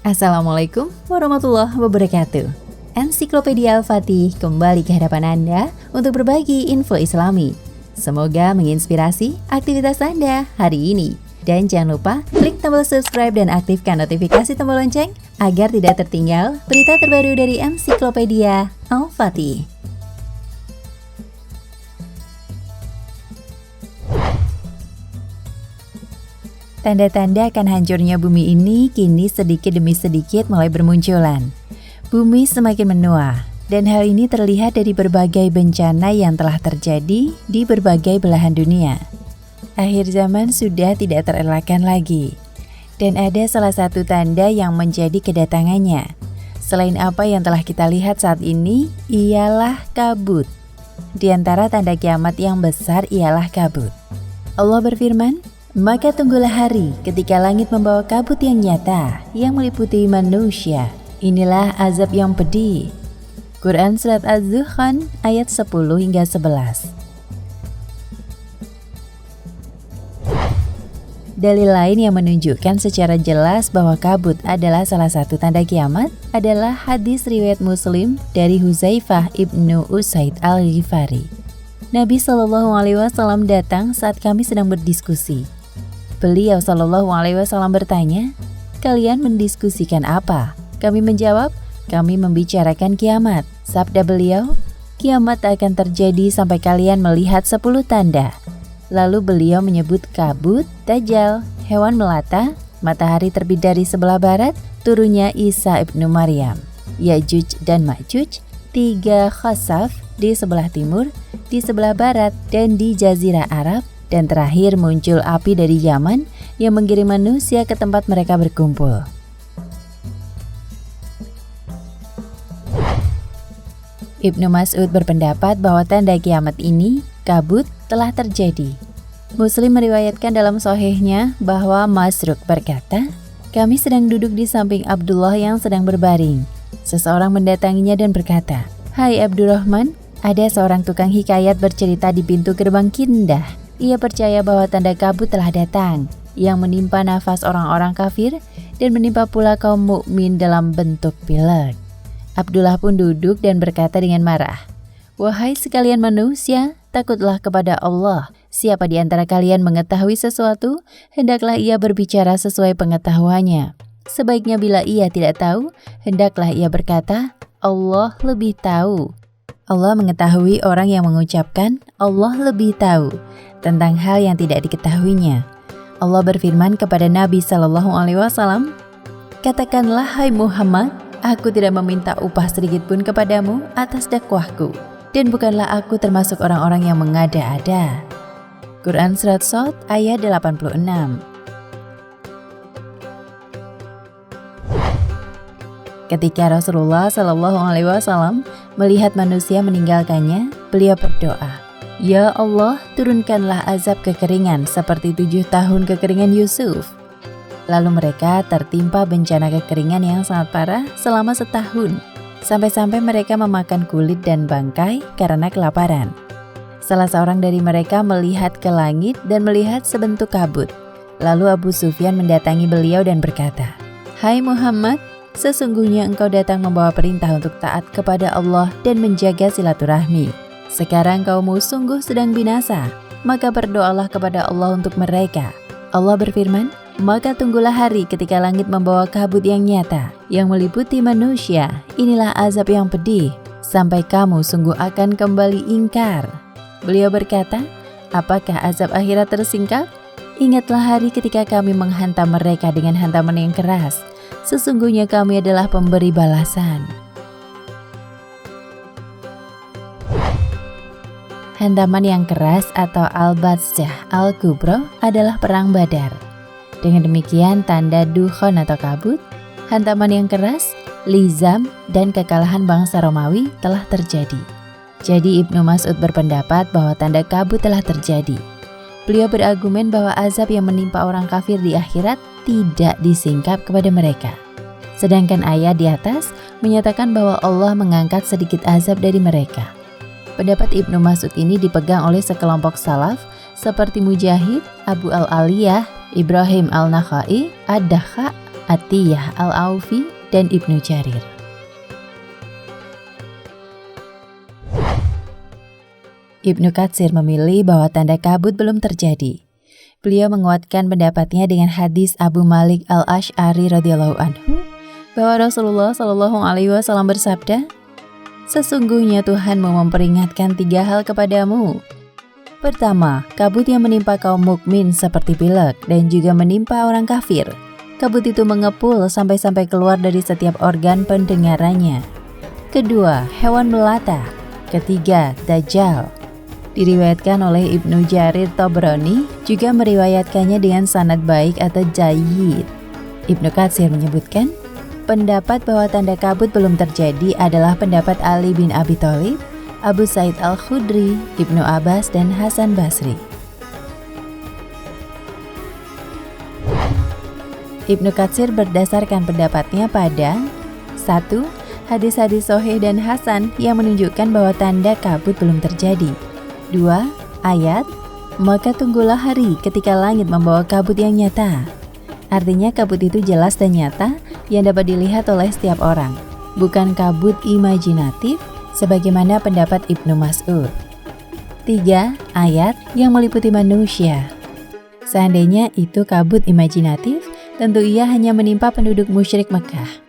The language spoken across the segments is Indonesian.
Assalamualaikum warahmatullahi wabarakatuh. Ensiklopedia Al-Fatih kembali ke hadapan Anda untuk berbagi info Islami. Semoga menginspirasi aktivitas Anda hari ini. Dan jangan lupa klik tombol subscribe dan aktifkan notifikasi tombol lonceng agar tidak tertinggal berita terbaru dari Ensiklopedia Al-Fatih. Tanda-tanda akan hancurnya bumi ini kini sedikit demi sedikit mulai bermunculan. Bumi semakin menua, dan hal ini terlihat dari berbagai bencana yang telah terjadi di berbagai belahan dunia. Akhir zaman sudah tidak terelakkan lagi, dan ada salah satu tanda yang menjadi kedatangannya. Selain apa yang telah kita lihat saat ini, ialah kabut. Di antara tanda kiamat yang besar ialah kabut. Allah berfirman, "Maka tunggulah hari ketika langit membawa kabut yang nyata yang meliputi manusia. Inilah azab yang pedih." Quran Surat Az-Zukhan ayat 10 hingga 11. Dalil lain yang menunjukkan secara jelas bahwa kabut adalah salah satu tanda kiamat adalah hadis riwayat Muslim dari Huzaifah ibnu Usaid al-Ghifari. Nabi SAW datang saat kami sedang berdiskusi. Beliau SAW bertanya, "Kalian mendiskusikan apa?" Kami menjawab, "Kami membicarakan kiamat." Sabda beliau, "Kiamat akan terjadi sampai kalian melihat 10 tanda." Lalu beliau menyebut kabut, dajjal, hewan melata, matahari terbit dari sebelah barat, turunnya Isa ibnu Maryam, Ya'juj dan Ma'juj, 3 khasaf di sebelah timur, di sebelah barat, dan di Jazirah Arab, dan terakhir muncul api dari Yaman yang mengirim manusia ke tempat mereka berkumpul. Ibnu Mas'ud berpendapat bahwa tanda kiamat ini, kabut, telah terjadi. Muslim meriwayatkan dalam sahihnya bahwa Masruq berkata, "Kami sedang duduk di samping Abdullah yang sedang berbaring. Seseorang mendatanginya dan berkata, 'Hai Abdurrahman, ada seorang tukang hikayat bercerita di pintu gerbang Kindah. Ia percaya bahwa tanda kabut telah datang, yang menimpa nafas orang-orang kafir dan menimpa pula kaum mukmin dalam bentuk pilek.' Abdullah pun duduk dan berkata dengan marah, 'Wahai sekalian manusia, takutlah kepada Allah. Siapa di antara kalian mengetahui sesuatu, hendaklah ia berbicara sesuai pengetahuannya. Sebaiknya bila ia tidak tahu, hendaklah ia berkata, Allah lebih tahu.' Allah mengetahui orang yang mengucapkan Allah lebih tahu tentang hal yang tidak diketahuinya. Allah berfirman kepada Nabi SAW, "Katakanlah, hai Muhammad, aku tidak meminta upah sedikit pun kepadamu atas dakwahku, dan bukanlah aku termasuk orang-orang yang mengada-ada." Quran Surat Shad ayat 86. Ketika Rasulullah SAW melihat manusia meninggalkannya, beliau berdoa, "Ya Allah, turunkanlah azab kekeringan seperti 7 tahun kekeringan Yusuf." Lalu mereka tertimpa bencana kekeringan yang sangat parah selama setahun, sampai-sampai mereka memakan kulit dan bangkai karena kelaparan. Salah seorang dari mereka melihat ke langit dan melihat sebentuk kabut. Lalu Abu Sufyan mendatangi beliau dan berkata, "Hai Muhammad, sesungguhnya engkau datang membawa perintah untuk taat kepada Allah dan menjaga silaturahmi. Sekarang kaummu sungguh sedang binasa, maka berdoalah kepada Allah untuk mereka." Allah berfirman, "Maka tunggulah hari ketika langit membawa kabut yang nyata, yang meliputi manusia. Inilah azab yang pedih, sampai kamu sungguh akan kembali ingkar." Beliau berkata, "Apakah azab akhirat tersingkap? Ingatlah hari ketika kami menghantam mereka dengan hantaman yang keras. Sesungguhnya kami adalah pemberi balasan." Hantaman yang keras atau Al-Batsyah Al-Kubra adalah perang Badar. Dengan demikian tanda dukhon atau kabut, hantaman yang keras, lizam, dan kekalahan bangsa Romawi telah terjadi. Jadi Ibnu Mas'ud berpendapat bahwa tanda kabut telah terjadi. Beliau berargumen bahwa azab yang menimpa orang kafir di akhirat tidak disingkap kepada mereka. Sedangkan ayat di atas menyatakan bahwa Allah mengangkat sedikit azab dari mereka. Pendapat Ibnu Mas'ud ini dipegang oleh sekelompok salaf seperti Mujahid, Abu al-Aliyah, Ibrahim al-Nakhai, Ad-Dakha, Atiyah Al-Aufi, dan Ibnu Jarir. Ibnu Katsir memilih bahwa tanda kabut belum terjadi. Beliau menguatkan pendapatnya dengan hadis Abu Malik Al-Asy'ari radhiyallahu anhu bahwa Rasulullah Shallallahu alaihi wasallam bersabda, "Sesungguhnya Tuhan mau memperingatkan 3 hal kepadamu. Pertama, kabut yang menimpa kaum mukmin seperti pilek dan juga menimpa orang kafir. Kabut itu mengepul sampai-sampai keluar dari setiap organ pendengarannya. Kedua, hewan melata. Ketiga, Dajjal." Diriwayatkan oleh Ibnu Jarir Tabrani, juga meriwayatkannya dengan sanad baik atau jayyid. Ibnu Katsir menyebutkan, pendapat bahwa tanda kabut belum terjadi adalah pendapat Ali bin Abi Thalib, Abu Sa'id Al-Khudri, Ibnu Abbas, dan Hasan Basri. Ibnu Katsir berdasarkan pendapatnya pada 1. Hadis-hadis sahih dan hasan yang menunjukkan bahwa tanda kabut belum terjadi. 2. Ayat, maka tunggulah hari ketika langit membawa kabut yang nyata. Artinya kabut itu jelas dan nyata yang dapat dilihat oleh setiap orang, bukan kabut imajinatif sebagaimana pendapat Ibnu Mas'ud. 3. Ayat yang meliputi manusia. Seandainya itu kabut imajinatif, tentu ia hanya menimpa penduduk musyrik Mekah.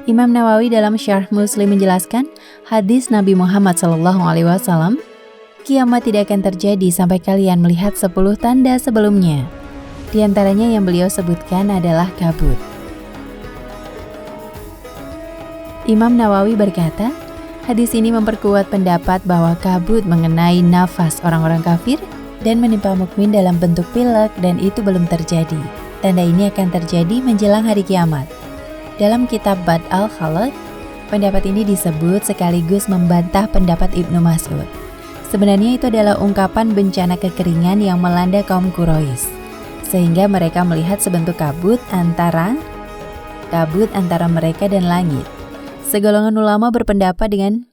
Imam Nawawi dalam Syarh Muslim menjelaskan hadis Nabi Muhammad SAW, kiamat tidak akan terjadi sampai kalian melihat 10 tanda sebelumnya. Di antaranya yang beliau sebutkan adalah kabut. Imam Nawawi berkata, hadis ini memperkuat pendapat bahwa kabut mengenai nafas orang-orang kafir dan menimpa mukmin dalam bentuk pilek dan itu belum terjadi. Tanda ini akan terjadi menjelang hari kiamat. Dalam kitab Bad al-Khalq, pendapat ini disebut sekaligus membantah pendapat Ibnu Mas'ud. Sebenarnya itu adalah ungkapan bencana kekeringan yang melanda kaum Quraisy, sehingga mereka melihat sebentuk kabut antara mereka dan langit. Segolongan ulama berpendapat dengan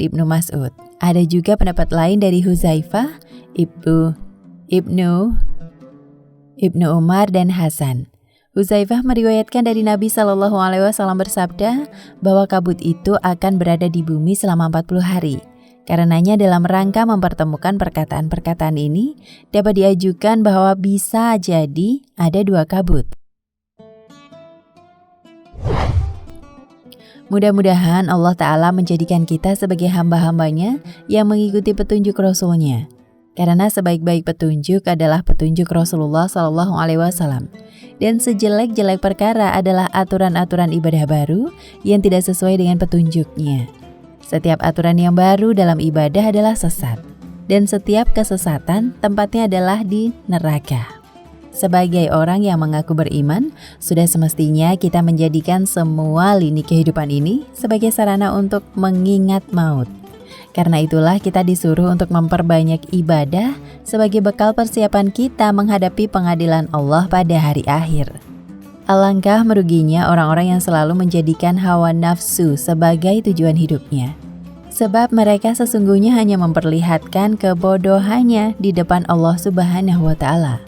Ibnu Mas'ud. Ada juga pendapat lain dari Huzaifah, Ibnu Umar, dan Hasan. Huzaifah meriwayatkan dari Nabi SAW bersabda bahwa kabut itu akan berada di bumi selama 40 hari. Karenanya dalam rangka mempertemukan perkataan-perkataan ini, dapat diajukan bahwa bisa jadi ada 2 kabut. Mudah-mudahan Allah Ta'ala menjadikan kita sebagai hamba-hambanya yang mengikuti petunjuk Rasul-Nya. Karena sebaik-baik petunjuk adalah petunjuk Rasulullah SAW. Dan sejelek-jelek perkara adalah aturan-aturan ibadah baru yang tidak sesuai dengan petunjuknya. Setiap aturan yang baru dalam ibadah adalah sesat. Dan setiap kesesatan tempatnya adalah di neraka. Sebagai orang yang mengaku beriman, sudah semestinya kita menjadikan semua lini kehidupan ini sebagai sarana untuk mengingat maut. Karena itulah kita disuruh untuk memperbanyak ibadah sebagai bekal persiapan kita menghadapi pengadilan Allah pada hari akhir. Alangkah meruginya orang-orang yang selalu menjadikan hawa nafsu sebagai tujuan hidupnya. Sebab mereka sesungguhnya hanya memperlihatkan kebodohannya di depan Allah Subhanahu wa Ta'ala.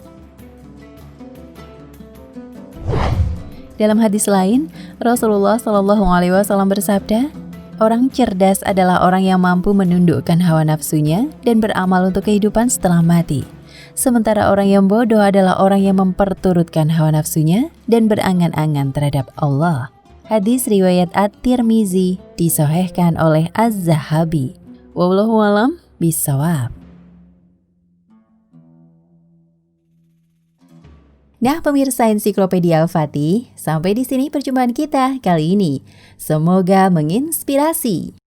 Dalam hadis lain, Rasulullah SAW bersabda, orang cerdas adalah orang yang mampu menundukkan hawa nafsunya dan beramal untuk kehidupan setelah mati. Sementara orang yang bodoh adalah orang yang memperturutkan hawa nafsunya dan berangan-angan terhadap Allah. Hadis riwayat At-Tirmizi disahihkan oleh Az-Zahabi. Wallahu a'lam bishawab. Nah, pemirsa Ensiklopedia Al-Fatih, sampai di sini perjumpaan kita kali ini. Semoga menginspirasi.